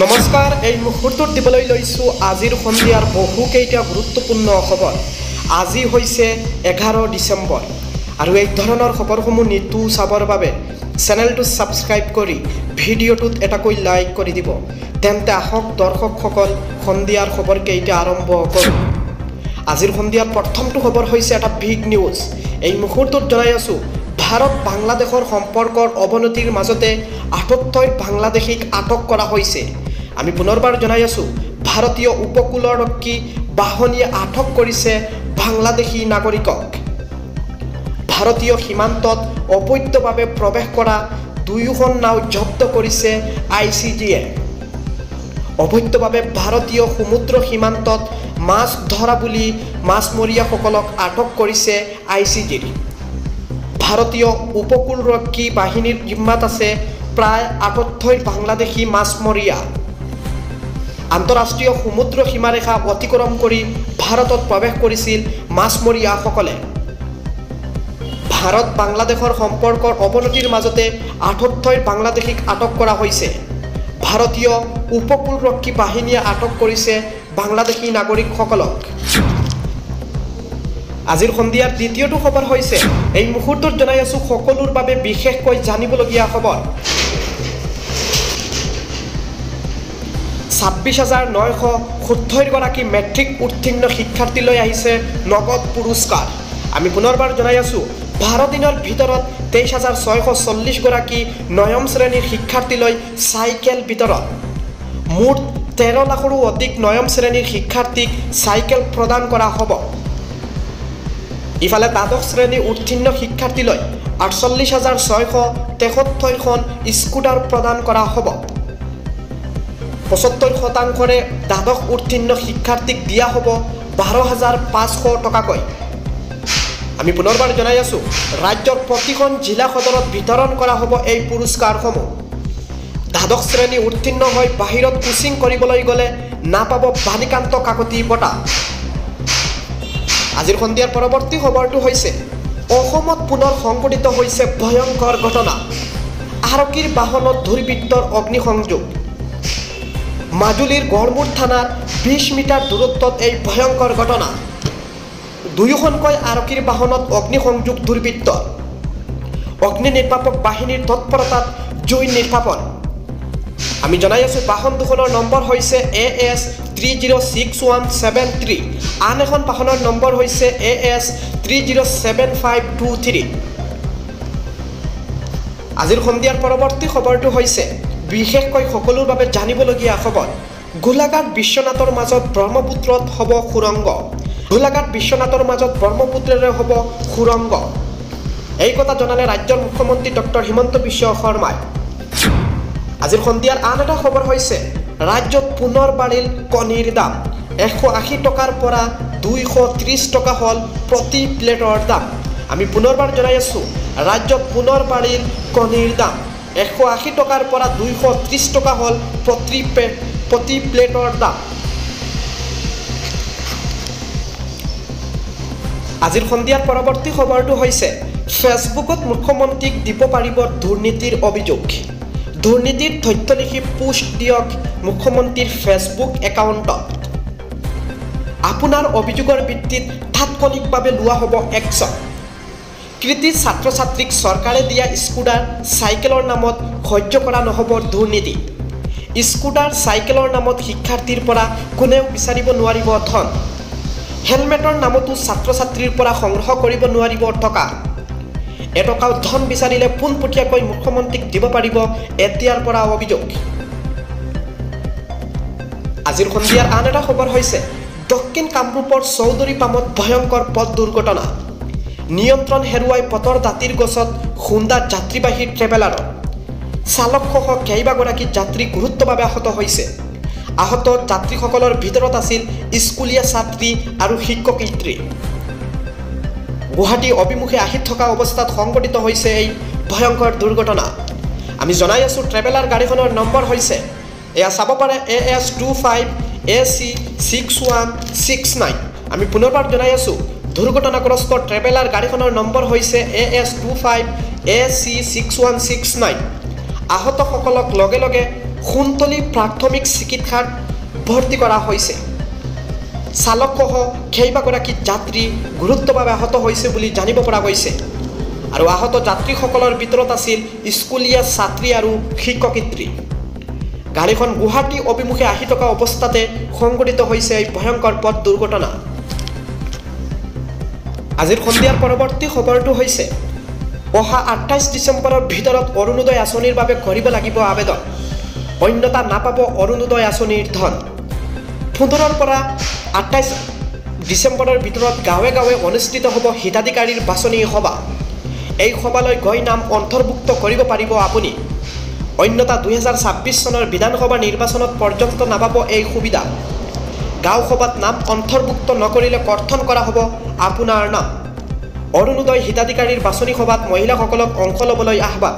নমস্কাৰ, এই মুহূৰ্তত দিবলৈ লৈছোঁ আজিৰ সন্ধিয়াৰ বহুকেইটা গুৰুত্বপূৰ্ণ খবৰ। আজি হৈছে 11 ডিচেম্বৰ আৰু এই ধৰণৰ খবৰসমূহ নিতৌ চাবৰ বাবে চেনেলটো ছাবস্ক্ৰাইব কৰি ভিডিঅ'টোত এটাকৈ লাইক কৰি দিব। তেন্তে আহক দৰ্শকসকল সন্ধিয়াৰ খবৰকেইটা আৰম্ভ কৰোঁ। আজিৰ সন্ধিয়াৰ প্ৰথমটো খবৰ হৈছে এটা বিগ নিউজ। এই মুহূৰ্তত জনাই আছোঁ ভাৰত বাংলাদেশৰ সম্পৰ্কৰ অৱনতিৰ মাজতে ৭৮ বাংলাদেশীক আটক কৰা হৈছে। আমি পুনৰবাৰ জনাই আছোঁ ভাৰতীয় উপকূলৰক্ষী বাহিনীয়ে আটক কৰিছে বাংলাদেশী নাগৰিকক। ভাৰতীয় সীমান্তত অবৈধভাৱে প্ৰৱেশ কৰা 2খন নাও জব্দ কৰিছে ICGয়ে। অবৈধভাৱে ভাৰতীয় সমুদ্ৰ সীমান্তত মাছ ধৰা বুলি মাছমৰীয়াসকলক আটক কৰিছে ICG। ভাৰতীয় উপকূলৰক্ষী বাহিনীৰ জিম্মাত আছে প্ৰায় ৭৮ বাংলাদেশী মাছমৰীয়া। আন্তঃৰাষ্ট্ৰীয় সমুদ্ৰ সীমাৰেখা অতিক্ৰম কৰি ভাৰতত প্ৰৱেশ কৰিছিল মাছমৰীয়াসকলে। ভাৰত বাংলাদেশৰ সম্পৰ্কৰ অৱনতিৰ মাজতে ৭৮ বাংলাদেশীক আটক কৰা হৈছে। ভাৰতীয় উপকূলৰক্ষী বাহিনীয়ে আটক কৰিছে বাংলাদেশী নাগৰিকসকলক। আজিৰ সন্ধিয়াৰ দ্বিতীয়টো খবৰ হৈছে এই মুহূৰ্তত জনাই আছোঁ সকলোৰ বাবে বিশেষকৈ জানিবলগীয়া খবৰ। ২৬,৯৭০ গৰাকী মেট্ৰিক উত্তীৰ্ণ শিক্ষাৰ্থীলৈ আহিছে নগদ পুৰস্কাৰ। আমি পুনৰবাৰ জনাই আছোঁ ১২ দিনৰ ভিতৰত ২৩,৬৪০ গৰাকী নৱম শ্ৰেণীৰ শিক্ষাৰ্থীলৈ চাইকেল বিতৰণ। মুঠ ১৩ লাখৰো অধিক নৱম শ্ৰেণীৰ শিক্ষাৰ্থীক চাইকেল প্ৰদান কৰা হ'ব। ইফালে দ্বাদশ শ্ৰেণী উত্তীৰ্ণ শিক্ষাৰ্থীলৈ ৪৮,৬৭৩খন স্কুটাৰ প্ৰদান কৰা হ'ব। ৭৫%ৰে দ্বাদশ উত্তীৰ্ণ শিক্ষাৰ্থীক দিয়া হ'ব ১২,৫০০ টকাকৈ। আমি পুনৰবাৰ জনাই আছোঁ ৰাজ্যৰ প্ৰতিখন জিলা সদৰত বিতৰণ কৰা হ'ব এই পুৰস্কাৰসমূহ। দ্বাদশ শ্ৰেণী উত্তীৰ্ণ হৈ বাহিৰত কোচিং কৰিবলৈ গ'লে নাপাব বাণীকান্ত কাকতি বঁটা। আজিৰ সন্ধিয়াৰ পৰৱৰ্তী খবৰটো হৈছে অসমত পুনৰ সংঘটিত হৈছে ভয়ংকৰ ঘটনা। আৰক্ষীৰ বাহনত দুৰ্বৃত্তৰ অগ্নিসংযোগ। মাজুলীৰ গড়মূৰ থানাৰ ২০ মিটাৰ দূৰত্বত এই ভয়ংকৰ ঘটনা। ২খনকৈ আৰক্ষীৰ বাহনত অগ্নিসংযোগ দুৰ্বৃত্তৰ। অগ্নি নিৰ্বাপক বাহিনীৰ তৎপৰতাত জুই নিৰ্বাপন। আমি জনাই আছোঁ বাহন দুখনৰ নম্বৰ হৈছে AS 306173। আন এখন বাহনৰ নম্বৰ হৈছে AS 307523। আজিৰ সন্ধিয়াৰ পৰৱৰ্তী খবৰটো হৈছে বিশেষকৈ সকলোৰ বাবে জানিবলগীয়া খবৰ। গোলাঘাট বিশ্বনাথৰ মাজত ব্ৰহ্মপুত্ৰত হ'ব সুৰংগ। গোলাঘাট বিশ্বনাথৰ মাজত ব্ৰহ্মপুত্ৰৰে হ'ব সুৰংগ। এই কথা জনালে ৰাজ্যৰ মুখ্যমন্ত্ৰী ডক্টৰ হিমন্ত বিশ্ব শৰ্মাই। আজিৰ সন্ধিয়াৰ আন এটা খবৰ হৈছে ৰাজ্যত পুনৰ বাঢ়িল কণীৰ দাম। ১৮০ টকাৰ পৰা ২৩০ টকা হ'ল প্ৰতি প্লেটৰ দাম। আমি পুনৰবাৰ জনাই আছোঁ ৰাজ্যত পুনৰ বাঢ়িল কণীৰ দাম। ১৮০ টকাৰ পৰা ২৩০ টকা হ'ল প্ৰতি প্লেটৰ দাম। আজিৰ সন্ধিয়াৰ পৰৱৰ্তী খবৰটো হৈছে ফেচবুকত মুখ্যমন্ত্ৰীক দিব পাৰিব দুৰ্নীতিৰ অভিযোগ। দুৰ্নীতিৰ তথ্য লিখি পোষ্ট দিয়ক মুখ্যমন্ত্ৰীৰ ফেচবুক একাউণ্টত। আপোনাৰ অভিযোগৰ ভিত্তিত তাৎক্ষণিকভাৱে লোৱা হ'ব একশ্যন। কৃতি ছাত্ৰ ছাত্ৰীক চৰকাৰে দিয়া স্কুটাৰ চাইকেলৰ নামত সহ্য কৰা নহ'ব দুৰ্নীতি। স্কুটাৰ চাইকেলৰ নামত শিক্ষাৰ্থীৰ পৰা কোনেও বিচাৰিব নোৱাৰিব ধন। হেলমেটৰ নামতো ছাত্ৰ ছাত্ৰীৰ পৰা সংগ্ৰহ কৰিব নোৱাৰিব টকা। এটকাও ধন বিচাৰিলে পোনপটীয়াকৈ মুখ্যমন্ত্ৰীক দিব পাৰিব এতিয়াৰ পৰা অভিযোগ। আজিৰ সন্ধিয়াৰ আন এটা খবৰ হৈছে দক্ষিণ কামৰূপৰ চৌধুৰী পামত ভয়ংকৰ পথ দুৰ্ঘটনা। নিয়ন্ত্ৰণ হেৰুৱাই পথৰ দাঁতিৰ গছত খুন্দা যাত্ৰীবাহী ট্ৰেভেলাৰৰ। চালকসহ কেইবাগৰাকী যাত্ৰী গুৰুতৰভাৱে আহত হৈছে। আহত যাত্ৰীসকলৰ ভিতৰত আছিল স্কুলীয়া ছাত্ৰী আৰু শিক্ষয়িত্ৰী। গুৱাহাটী অভিমুখে আহি থকা অৱস্থাত সংঘটিত হৈছে এই ভয়ংকৰ দুৰ্ঘটনা। আমি জনাই আছোঁ ট্ৰেভেলাৰ গাড়ীখনৰ নম্বৰ হৈছে এয়া চাব পাৰে AS 25AC 6169। আমি পুনৰবাৰ জনাই আছোঁ দুৰ্ঘটনাগ্ৰস্ত ট্ৰেভেলাৰ গাড়ীখনৰ নম্বৰ হৈছে AS 25AC 6169। আহতসকলক লগে লগে সোণতলী প্ৰাথমিক চিকিৎসাত ভৰ্তি কৰা হৈছে। চালকসহ কেইবাগৰাকী যাত্ৰী গুৰুত্বভাৱে আহত হৈছে বুলি জানিব পৰা গৈছে। আৰু আহত যাত্ৰীসকলৰ ভিতৰত আছিল স্কুলীয়া ছাত্ৰী আৰু শিক্ষয়িত্ৰী। গাড়ীখন গুৱাহাটী অভিমুখে আহি থকা অৱস্থাতে সংঘটিত হৈছে এই ভয়ংকৰ পথ দুৰ্ঘটনা। আজিৰ সন্ধিয়াৰ পৰৱৰ্তী খবৰটো হৈছে অহা 28 ডিচেম্বৰৰ ভিতৰত অৰুণোদয় আঁচনিৰ বাবে কৰিব লাগিব আবেদন, অন্যথা নাপাব অৰুণোদয় আঁচনিৰ ধন। 15ৰ পৰা 28 ডিচেম্বৰৰ ভিতৰত গাঁৱে গাঁৱে অনুষ্ঠিত হ'ব হিতাধিকাৰীৰ বাছনি সভা। এই সভালৈ গৈ নাম অন্তৰ্ভুক্ত কৰিব পাৰিব আপুনি, অন্যথা 2026 চনৰ বিধানসভা নিৰ্বাচনত পৰ্যন্ত নাপাব এই সুবিধা। গাঁও সভাত নাম অন্তৰ্ভুক্ত নকৰিলে কৰ্তন কৰা হ'ব আপোনাৰ নাম। অৰুণোদয় হিতাধিকাৰীৰ বাছনি সভাত মহিলাসকলক অংশ ল'বলৈ আহ্বান।